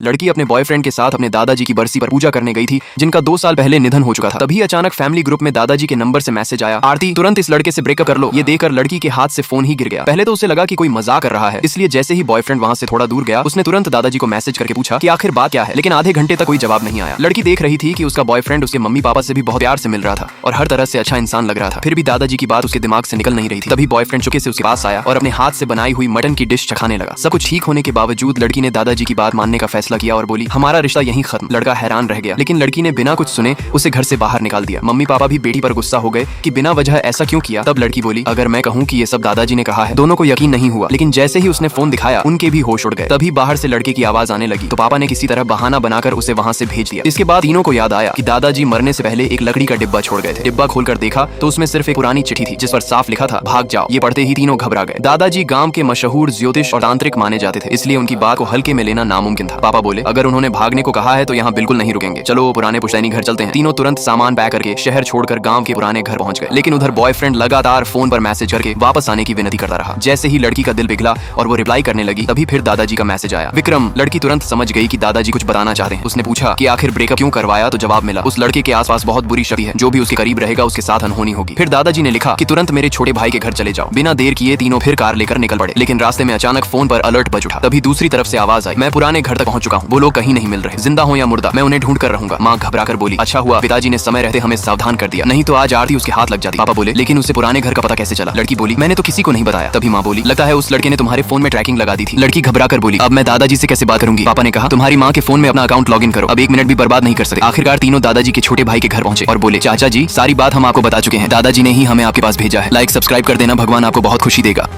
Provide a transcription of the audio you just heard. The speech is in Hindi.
लड़की अपने बॉयफ्रेंड के साथ अपने दादाजी की बरसी पर पूजा करने गई थी, जिनका 2 साल पहले निधन हो चुका था। तभी अचानक फैमिली ग्रुप में दादाजी के नंबर से मैसेज आया, आरती तुरंत इस लड़के से ब्रेकअप कर लो। ये देखकर लड़की के हाथ से फोन ही गिर गया। पहले तो उसे लगा कि कोई मजाक कर रहा है, इसलिए जैसे ही बॉयफ्रेंड वहां से थोड़ा दूर गया, उसने तुरंत दादाजी को मैसेज करके पूछा कि आखिर बात क्या है, लेकिन आधे घंटे तक कोई जवाब नहीं आया। लड़की देख रही थी कि उसका बॉयफ्रेंड उसके मम्मी पापा से भी बहुत प्यार से मिल रहा था और हर तरह से अच्छा इंसान लग रहा था, फिर भी दादाजी की बात उसके दिमाग से निकल नहीं रही थी। तभी बॉयफ्रेंड चुपके से उसके पास आया और अपने हाथ से बनाई हुई मटन की डिश चखाने लगा। सब कुछ ठीक होने के बावजूद लड़की ने दादाजी की बात मानने का फैसला किया और बोली, हमारा रिश्ता यहीं खत्म। लड़का हैरान रह गया, लेकिन लड़की ने बिना कुछ सुने उसे घर से बाहर निकाल दिया। मम्मी पापा भी बेटी पर गुस्सा हो गए कि बिना वजह ऐसा क्यों किया। तब लड़की बोली, अगर मैं कहूँ कि ये सब दादाजी ने कहा है। दोनों को यकीन नहीं हुआ, लेकिन जैसे ही उसने फोन दिखाया उनके भी होश उड़ गए। तभी बाहर से लड़के की आवाज आने लगी, तो पापा ने किसी तरह बहाना बनाकर उसे वहां से भेज दिया। इसके बाद तीनों को याद आया कि दादाजी मरने से पहले एक लकड़ी का डिब्बा छोड़ गए थे। डिब्बा खोलकर देखा तो उसमें सिर्फ एक पुरानी चिट्ठी थी, जिस पर साफ लिखा था, भाग जाओ। ये पढ़ते ही तीनों घबरा गए। दादाजी गांव के मशहूर ज्योतिष और तांत्रिक माने जाते थे, इसलिए उनकी बात को हल्के में लेना नामुमकिन था। पापा बोले, अगर उन्होंने भागने को कहा है तो यहाँ बिल्कुल नहीं रुकेंगे, चलो पुराने पुश्तैनी घर चलते हैं। तीनों तुरंत सामान पैक करके शहर छोड़कर गांव के पुराने घर पहुंच गए, लेकिन उधर बॉयफ्रेंड लगातार फोन पर मैसेज करके वापस आने की विनती करता रहा। जैसे ही लड़की का दिल पिघला और वो रिप्लाई करने लगी, तभी फिर दादाजी का मैसेज आया, विक्रम। लड़की तुरंत समझ गई कि दादाजी कुछ बताना चाहते हैं। उसने पूछा कि आखिर ब्रेकअप क्यों करवाया, तो जवाब मिला, उस लड़के के आसपास बहुत बुरी शक्ति है, जो भी उसके करीब रहेगा उसके साथ अनहोनी होगी। फिर दादाजी ने लिखा कि तुरंत मेरे छोटे भाई के घर चले जाओ। बिना देर किए तीनों फिर कार लेकर निकल पड़े, लेकिन रास्ते में अचानक फोन पर अलर्ट बज उठा। तभी दूसरी तरफ से आवाज आई, मैं पुराने घर तक पहुंच चुका हूँ, वो लोग कहीं नहीं मिल रहे, जिंदा हो या मुर्दा, मैं उन्हें ढूंढ कर रहूंगा। माँ घबरा कर बोली, अच्छा हुआ पिताजी ने समय रहते हमें सावधान कर दिया, नहीं तो आज आरती उसके हाथ लग जाती। पापा बोले, लेकिन उसे पुराने घर का पता कैसे चला? लड़की बोली, मैंने तो किसी को नहीं बताया। तभी माँ बोली, लगता है उस लड़के ने तुम्हारे फोन में ट्रैकिंग लगा दी थी। लड़की घबरा कर बोली, अब मैं दादाजी से कैसे बात करूंगी? पापा ने कहा, तुम्हारी माँ के फोन में अपना अकाउंट लॉग इन करो, अब 1 मिनट भी बर्बाद नहीं कर सकते। आखिरकार तीनों दादाजी के छोटे भाई के घर पहुंचे और बोले, चाचा जी सारी बात हम आपको बता चुके हैं, दादाजी ने ही हमें आपके पास भेजा है, लाइक सब्सक्राइब कर देना, भगवान आपको बहुत खुशी देगा।